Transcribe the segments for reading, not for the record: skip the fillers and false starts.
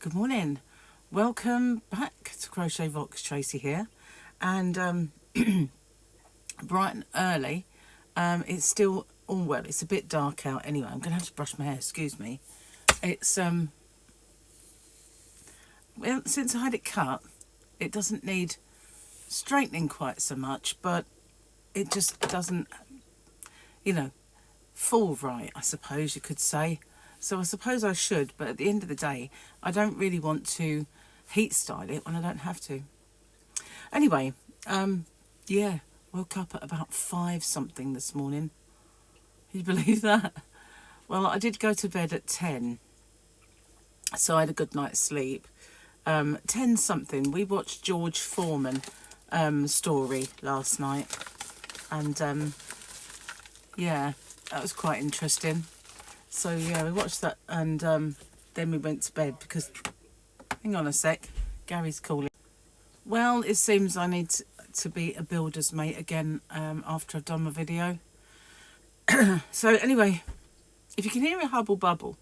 Good morning. Welcome back to Crochet Vox. Tracy here, and bright and early. It's still well. It's a bit dark out anyway. I'm gonna have to brush my hair. Excuse me. It's well, since I had it cut, it doesn't need straightening quite so much, but it just doesn't, fall right, I suppose you could say. So I suppose I should, but at the end of the day, I don't really want to heat style it when I don't have to. Anyway, yeah, woke up at about 5 something this morning. Can you believe that? Well, I did go to bed at 10, so I had a good night's sleep. 10 something, we watched George Foreman story last night, and yeah, that was quite interesting. So yeah, we watched that, and then we went to bed because, hang on a sec, Gary's calling. Well, it seems I need to be a builder's mate again after I've done my video. So anyway, if you can hear a hubble bubble,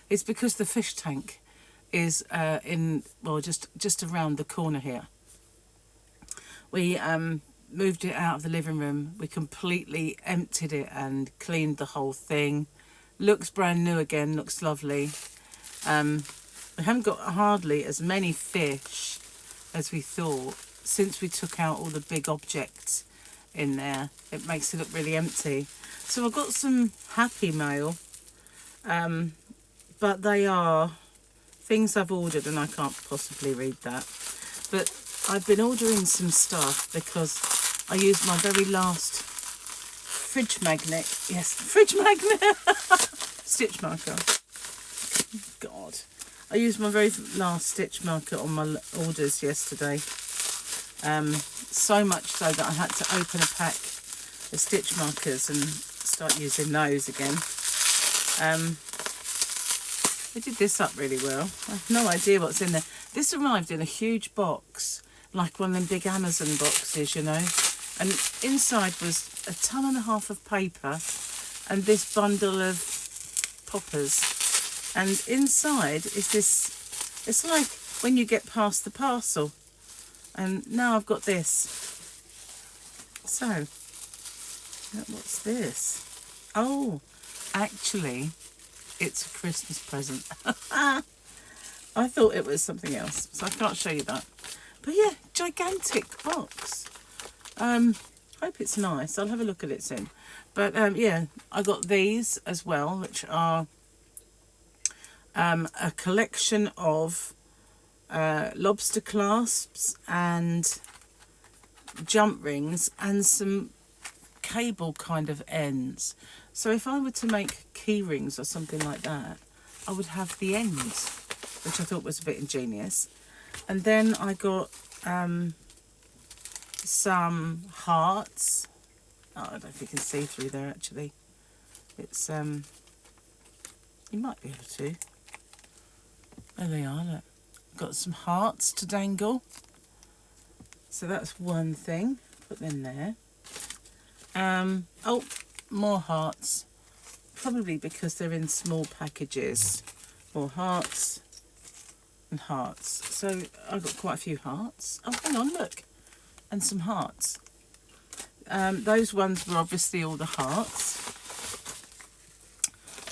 it's because the fish tank is just around the corner here. We moved it out of the living room. We completely emptied it and cleaned the whole thing. Looks brand new again, looks lovely. We haven't got hardly as many fish as we thought since we took out all the big objects in there. It makes it look really empty. So I've got some happy mail, but they are things I've ordered and I can't possibly read that. But I've been ordering some stuff because I used my very last fridge magnet. Yes, fridge magnet. Stitch marker. God. I used my very last stitch marker on my orders yesterday. So much so that I had to open a pack of stitch markers and start using those again. They did this up really well. I have no idea what's in there. This arrived in a huge box, like one of them big Amazon boxes, you know. And inside was 1.5 tons of paper and this bundle of poppers. And inside is this, it's like when you get past the parcel. And now I've got this. So, what's this? Oh, actually, it's a Christmas present. I thought it was something else, so I can't show you that. But yeah, gigantic box. Hope it's nice. I'll have a look at it soon. But yeah, I got these as well, which are a collection of lobster clasps and jump rings and some cable kind of ends. So if I were to make key rings or something like that, I would have the ends, which I thought was a bit ingenious. And then I got some hearts. Oh, I don't know if you can see through there actually. It's you might be able to. There they are, look. Got some hearts to dangle. So that's one thing. Put them there. Oh, more hearts. Probably because they're in small packages. More hearts and hearts. So I've got quite a few hearts. Oh, hang on, look. And some hearts. Those ones were obviously all the hearts.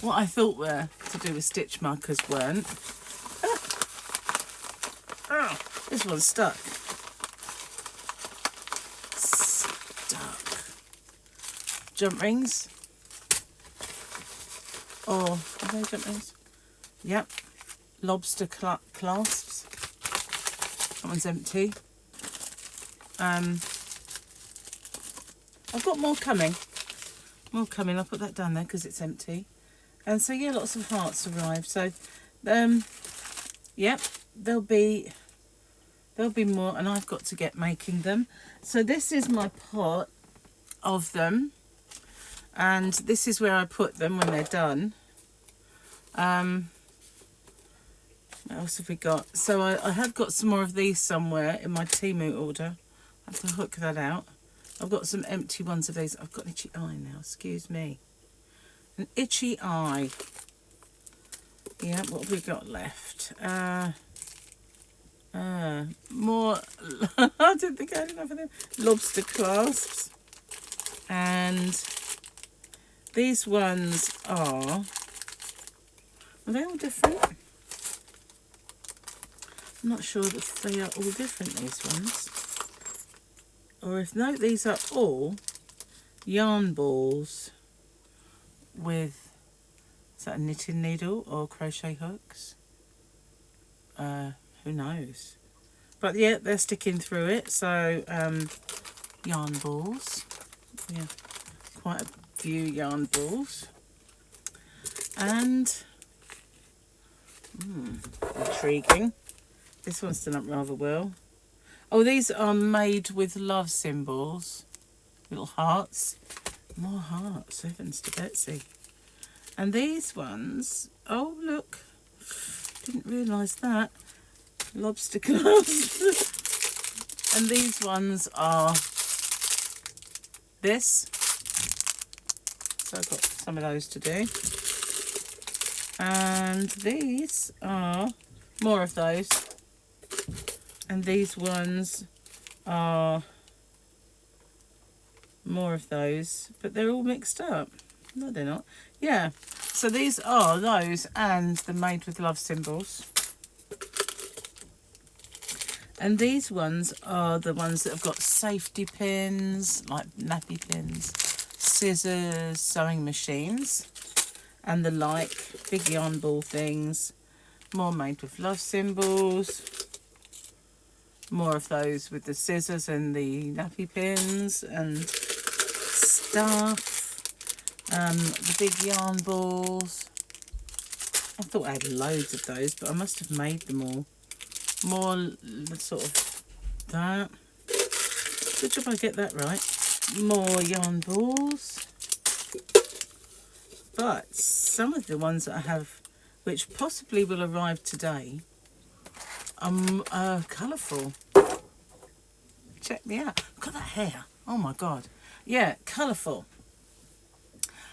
What I thought were to do with stitch markers weren't. Oh, this one's stuck. Stuck. Jump rings. Or, are they jump rings? Yep. Lobster clasps. That one's empty. I've got more coming. More coming. I'll put that down there because it's empty. And so yeah, lots of hearts arrived. So, yep, there'll be more, and I've got to get making them. So this is my pot of them, and this is where I put them when they're done. What else have we got? So I have got some more of these somewhere in my Temu order. I have to hook that out. I've got some empty ones of these. I've got an itchy eye now, excuse me. An itchy eye. Yeah, what have we got left? More, I didn't think I had enough of them. Lobster clasps. And these ones are they all different? I'm not sure that they are all different, these ones. Or if, no, these are all yarn balls with, is that a knitting needle or crochet hooks? Who knows? But yeah, they're sticking through it. So yarn balls. Yeah, quite a few yarn balls. And intriguing. This one's done up rather well. Oh, these are made with love symbols. Little hearts. More hearts. Heavens to Betsy. And these ones, oh look, didn't realise that. Lobster gloves. And these ones are this. So I've got some of those to do. And these are more of those. And these ones are more of those, but they're all mixed up. No, they're not. Yeah, so these are those and the made with love symbols. And these ones are the ones that have got safety pins, like nappy pins, scissors, sewing machines, and the like, big yarn ball things. More made with love symbols. More of those with the scissors and the nappy pins and stuff. The big yarn balls. I thought I had loads of those, but I must have made them all. More sort of that. Good job I get that right. More yarn balls. But some of the ones that I have, which possibly will arrive today, are colourful. Check me out. Look at that hair. Oh my god. Yeah, colourful.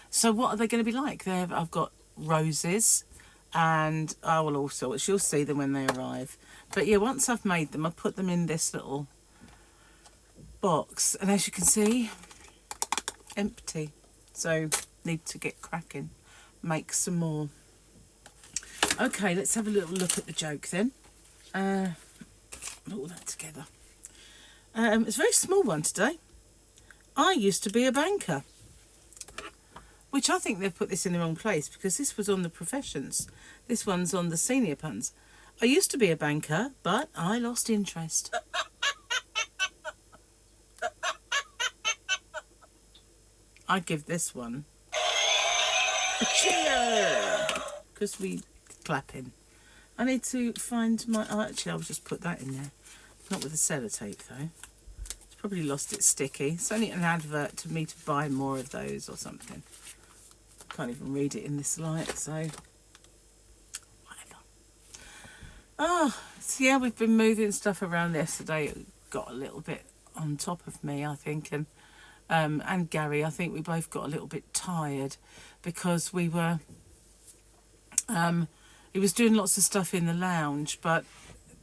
So what are they going to be like? I've got roses and all sorts. You'll see them when they arrive. But yeah, once I've made them, I put them in this little box. And as you can see, empty. So need to get cracking. Make some more. Okay, let's have a little look at the joke then. Put all that together. It's a very small one today. I used to be a banker. Which I think they've put this in the wrong place because this was on the professions. This one's on the senior puns. I used to be a banker, but I lost interest. I'd give this one a cheer because we clapping. I need to find my... Oh, actually, I'll just put that in there. Not with the sellotape, though. It's probably lost its sticky. It's only an advert to me to buy more of those or something. Can't even read it in this light, so... whatever. Oh, so yeah, we've been moving stuff around yesterday. It got a little bit on top of me, I think, and Gary. I think we both got a little bit tired because we were... he was doing lots of stuff in the lounge, but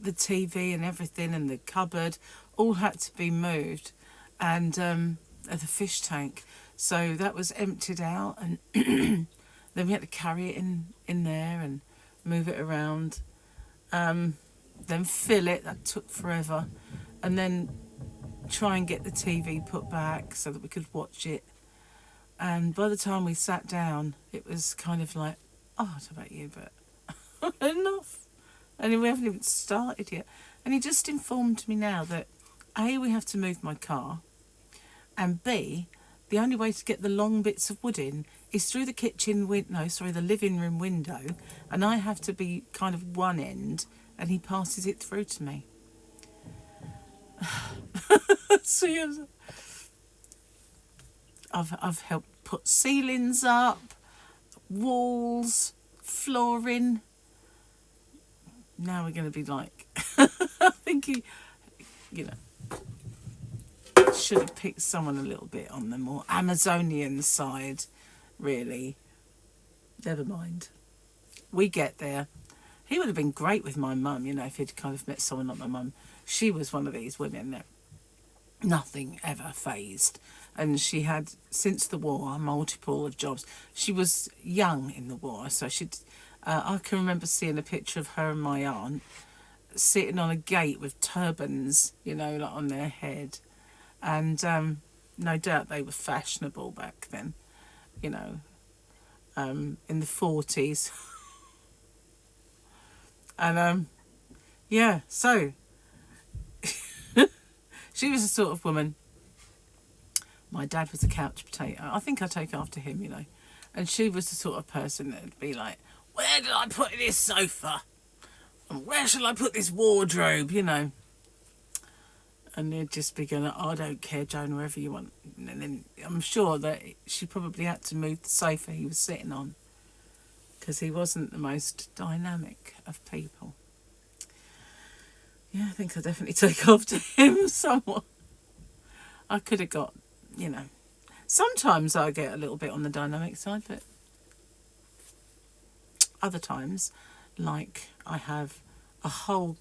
the TV and everything and the cupboard all had to be moved, and the fish tank. So that was emptied out, and then we had to carry it in there and move it around. Then fill it. That took forever, and then try and get the TV put back so that we could watch it. And by the time we sat down, it was kind of like, oh, I don't know about you, but enough. And we haven't even started yet. And he just informed me now that A, we have to move my car, and B, the only way to get the long bits of wood in is through the the living room window, and I have to be kind of one end, and he passes it through to me. So yeah, I've helped put ceilings up, walls, flooring. Now we're going to be like, I think he, should have picked someone a little bit on the more Amazonian side, really. Never mind. we get there. He would have been great with my mum, you know, if he'd kind of met someone like my mum. She was one of these women that nothing ever phased. And she had, since the war, multiple of jobs. She was young in the war, so I can remember seeing a picture of her and my aunt sitting on a gate with turbans, you know, like on their head. And no doubt they were fashionable back then, you know, in the 40s. And yeah, so she was the sort of woman. My dad was a couch potato. I think I take after him, you know. And she was the sort of person that would be like, where did I put this sofa? And where shall I put this wardrobe, you know? And they'd just be going, I don't care, Joan, wherever you want. And then I'm sure that she probably had to move the sofa he was sitting on, because he wasn't the most dynamic of people. Yeah, I think I'll definitely take after him somewhat. I could have got, you know, sometimes I get a little bit on the dynamic side, but other times, like I have a whole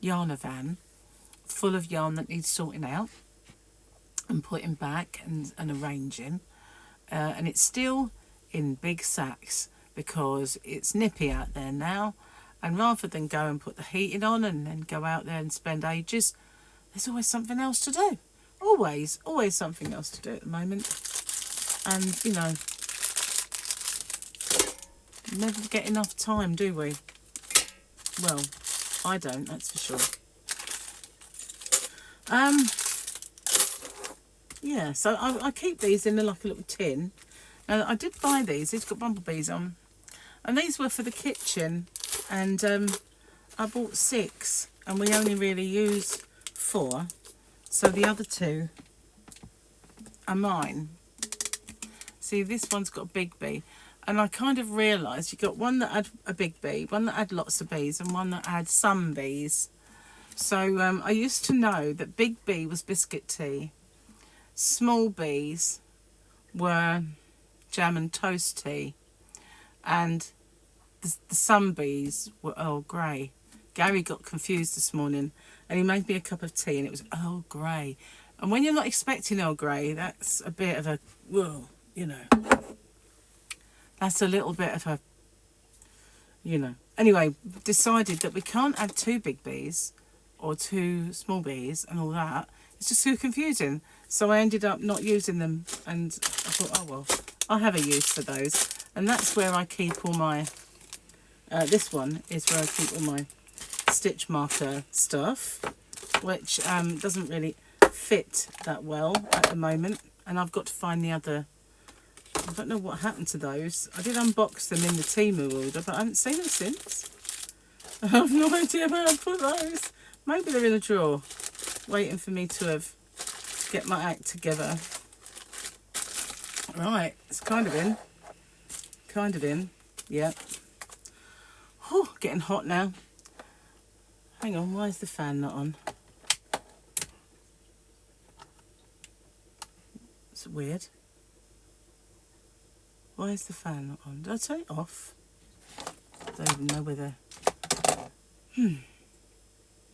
yarn van full of yarn that needs sorting out and putting back and arranging, and it's still in big sacks because it's nippy out there now, and rather than go and put the heating on and then go out there and spend ages, there's always something else to do. Always something else to do at the moment. And, you know, never get enough time, do we? Well, I don't, that's for sure. Yeah, so I keep these in like a little tin. And I did buy these got bumblebees on. And these were for the kitchen. And I bought 6, and we only really use 4. So the other 2 are mine. See, this one's got a big bee. And I kind of realised you got one that had a big bee, one that had lots of bees, and one that had some bees. So I used to know that big bee was biscuit tea. Small bees were jam and toast tea. And the sun bees were Earl Grey. Gary got confused this morning and he made me a cup of tea and it was Earl Grey. And when you're not expecting Earl Grey, that's a bit of a, well, you know, that's a little bit of a, you know. Anyway, decided that we can't have 2 big bees or 2 small bees and all that. It's just too confusing. So I ended up not using them, and I thought, oh well, I have a use for those. And that's where I keep all my, this one is where I keep all my stitch marker stuff, which doesn't really fit that well at the moment. And I've got to find the other, I don't know what happened to those. I did unbox them in the Temu order, but I haven't seen them since. I have no idea where I put those. Maybe they're in a drawer, waiting for me to get my act together. Right, it's kind of in. Kind of in, yeah. Oh, getting hot now. Hang on, why is the fan not on? It's weird. Why is the fan not on? Did I turn it off? I don't even know whether...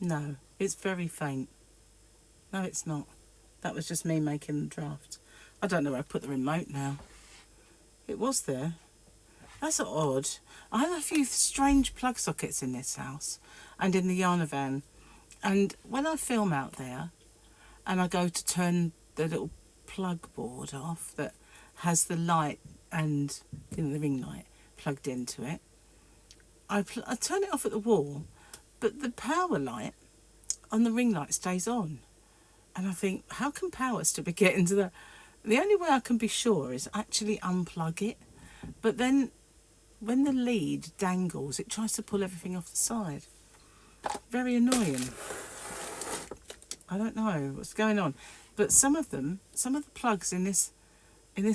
No, it's very faint. No, it's not. That was just me making the draft. I don't know where I put the remote now. It was there. That's odd. I have a few strange plug sockets in this house and in the yarn van. And when I film out there and I go to turn the little plug board off that has the light and, you know, the ring light plugged into it, I turn it off at the wall, but the power light on the ring light stays on. And I think, how can power still be getting to that? The only way I can be sure is actually unplug it. But then when the lead dangles, it tries to pull everything off the side. Very annoying. I don't know what's going on. But some of the plugs in this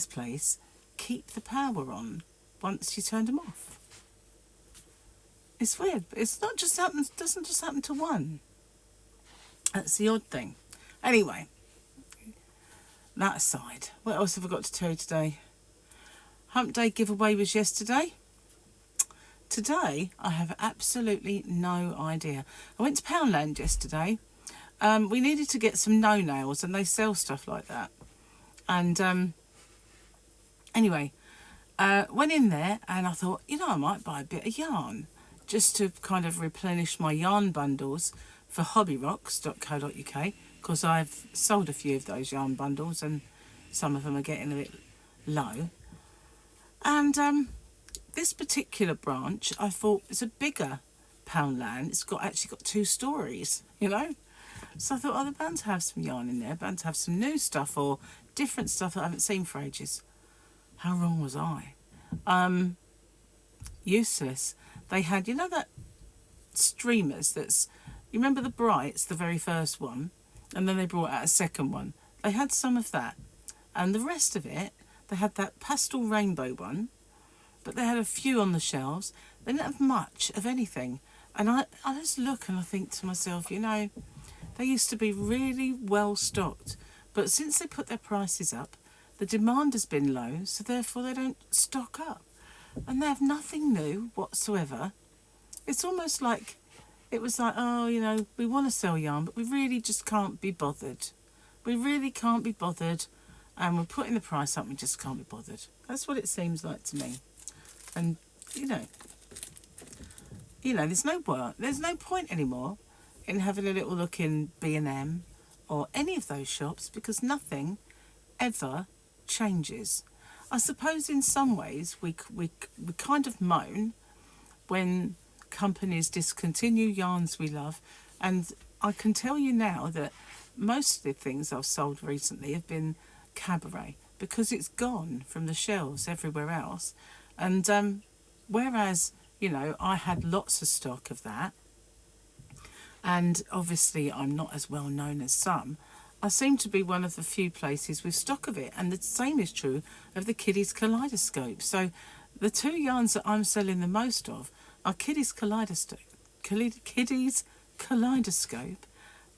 place keep the power on once you turn them off. It's weird, but it's not just happens, doesn't just happen to one. That's the odd thing. Anyway, that aside, what else have I got to tell you today? Hump Day giveaway was yesterday. Today, I have absolutely no idea. I went to Poundland yesterday. We needed to get some no-nails, and they sell stuff like that. And anyway, went in there, and I thought, you know, I might buy a bit of yarn just to kind of replenish my yarn bundles for hobbyrocks.co.uk, because I've sold a few of those yarn bundles, and some of them are getting a bit low. And this particular branch, I thought, is a bigger Poundland. It's actually got 2 stories, you know. So I thought, oh, they're bound to have some yarn in there, bound to have some new stuff or different stuff that I haven't seen for ages. How wrong was I? Useless. They had, you know, that streamers that's, you remember the Brights, the very first one, and then they brought out a second one. They had some of that, and the rest of it, they had that pastel rainbow one, but they had a few on the shelves. They didn't have much of anything. And I just look and I think to myself, you know, they used to be really well stocked, but since they put their prices up, the demand has been low, so therefore they don't stock up. And they have nothing new whatsoever. It's almost like, it was like, oh, you know, we want to sell yarn, but we really just can't be bothered. We really can't be bothered, and we're putting the price up, we just can't be bothered. That's what it seems like to me. And, you know, there's no work, there's no point anymore in having a little look in B&M or any of those shops, because nothing ever changes. I suppose in some ways we kind of moan when companies discontinue yarns we love, and I can tell you now that most of the things I've sold recently have been cabaret, because it's gone from the shelves everywhere else. And whereas, you know, I had lots of stock of that, and obviously I'm not as well known as some, I seem to be one of the few places with stock of it. And the same is true of the Kiddies Kaleidoscope. So the 2 yarns that I'm selling the most of are Kiddies Kaleidoscope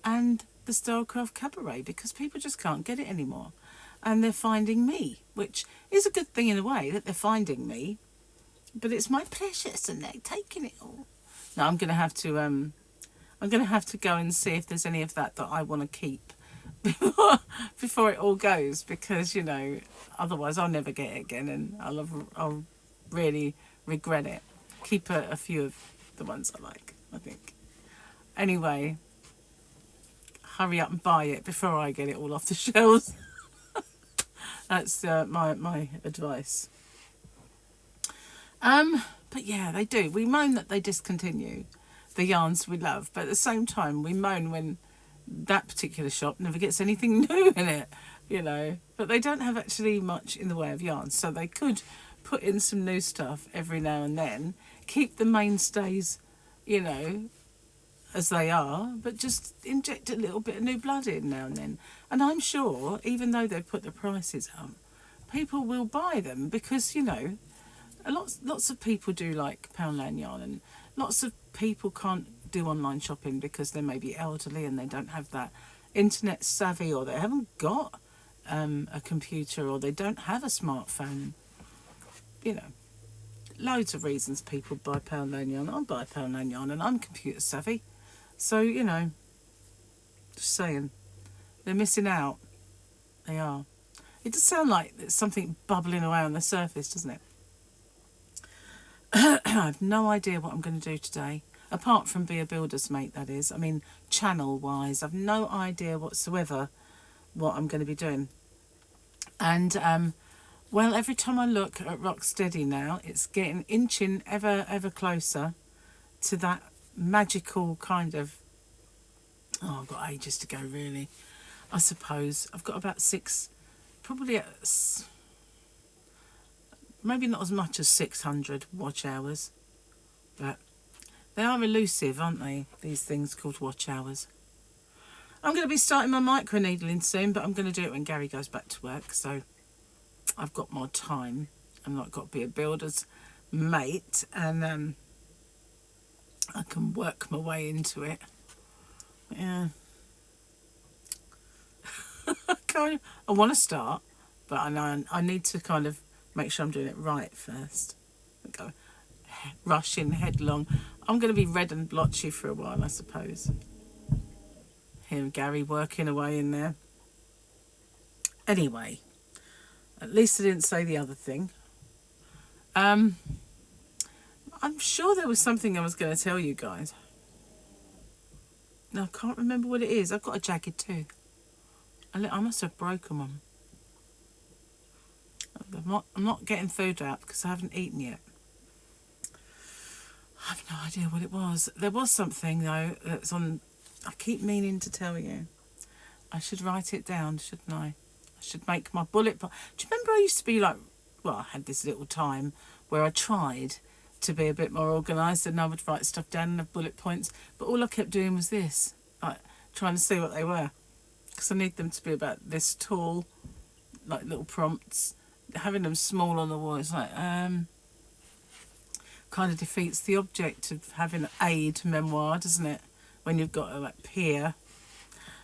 and the Stylecraft Cabaret, because people just can't get it anymore. And they're finding me, which is a good thing in a way that they're finding me, but it's my precious and they're taking it all. Now I'm going to have to go and see if there's any of that I want to keep before it all goes, because, you know, otherwise I'll never get it again, and I'll really regret it. Keep a few of the ones I like, I think. Anyway, hurry up and buy it before I get it all off the shelves. That's my advice. But yeah, they do. We moan that they discontinue the yarns we love, but at the same time we moan when that particular shop never gets anything new in it, you know. But they don't have actually much in the way of yarns, so they could put in some new stuff every now and then, keep the mainstays, you know, as they are, but just inject a little bit of new blood in now and then. And I'm sure, even though they've put the prices up, people will buy them, because, you know, lots of people do like Poundland yarn, and lots of people can't do online shopping because they may be elderly and they don't have that internet savvy, or they haven't got a computer, or they don't have a smartphone. You know, loads of reasons people buy Poundland yarn. I buy Poundland yarn and I'm computer savvy. So, you know, just saying, they're missing out. They are. It does sound like there's something bubbling away on the surface, doesn't it? I have no idea what I'm going to do today, apart from be a builder's mate, that is. I mean, channel-wise, I've no idea whatsoever what I'm going to be doing. And, well, every time I look at Rocksteady now, it's getting inching ever closer to that magical kind of... Oh, I've got ages to go, really. I suppose. I've got about 6... Probably... Maybe not as much as 600 watch hours, but they are elusive, aren't they? These things called watch hours. I'm going to be starting my microneedling soon, but I'm going to do it when Gary goes back to work, so I've got more time. I've not got to be a builder's mate, and I can work my way into it. Yeah. I want to start, but I know I need to kind of make sure I'm doing it right first. Go rushing headlong. I'm going to be red and blotchy for a while, I suppose. Here, Gary working away in there. Anyway, at least I didn't say the other thing. I'm sure there was something I was going to tell you guys. No, I can't remember what it is. I've got a jagged tooth. I must have broken one. I'm not getting food out because I haven't eaten yet. I have no idea what it was. There was something, though, that's on... I keep meaning to tell you. I should write it down, shouldn't I? I should make my bullet point. Do you remember I used to be like... Well, I had this little time where I tried to be a bit more organised and I would write stuff down and have bullet points. But all I kept doing was this. Like, trying to see what they were. Because I need them to be about this tall. Like, little prompts. Having them small on the wall is like... kind of defeats the object of having an aid memoir, doesn't it? When you've got a like peer.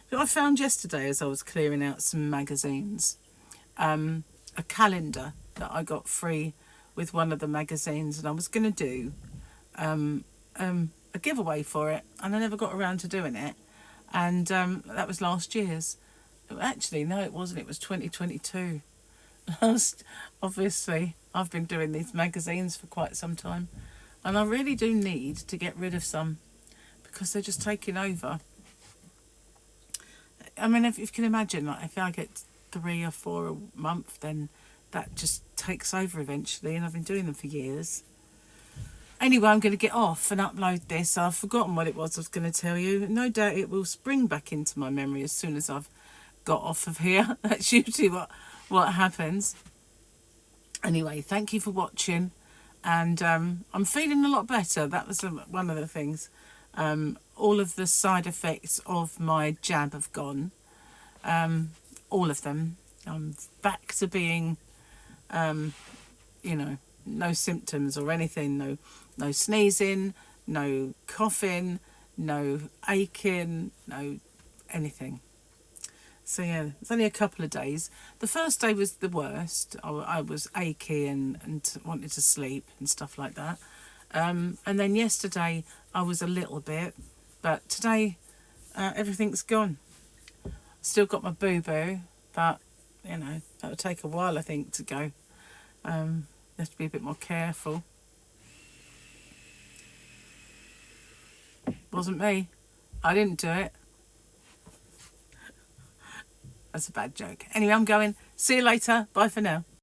What I found yesterday as I was clearing out some magazines, a calendar that I got free with one of the magazines, and I was going to do a giveaway for it, and I never got around to doing it. And that was last year's. Actually, no, it wasn't. It was 2022. Obviously, I've been doing these magazines for quite some time, and I really do need to get rid of some because they're just taking over. I mean, if you can imagine, like if I get 3 or 4 a month, then that just takes over eventually, and I've been doing them for years. Anyway, I'm going to get off and upload this. I've forgotten what it was I was going to tell you. No doubt it will spring back into my memory as soon as I've got off of here. That's usually what happens. Anyway, thank you for watching, and I'm feeling a lot better. That was one of the things. All of the side effects of my jab have gone. All of them. I'm back to being, no symptoms or anything. No sneezing, no coughing, no aching, no anything. So yeah, it's only a couple of days. The first day was the worst. I was achy and wanted to sleep and stuff like that. And then yesterday I was a little bit, but today everything's gone. Still got my boo-boo, but that'll take a while I think to go. Have to be a bit more careful. Wasn't me. I didn't do it. That's a bad joke. Anyway, I'm going. See you later. Bye for now.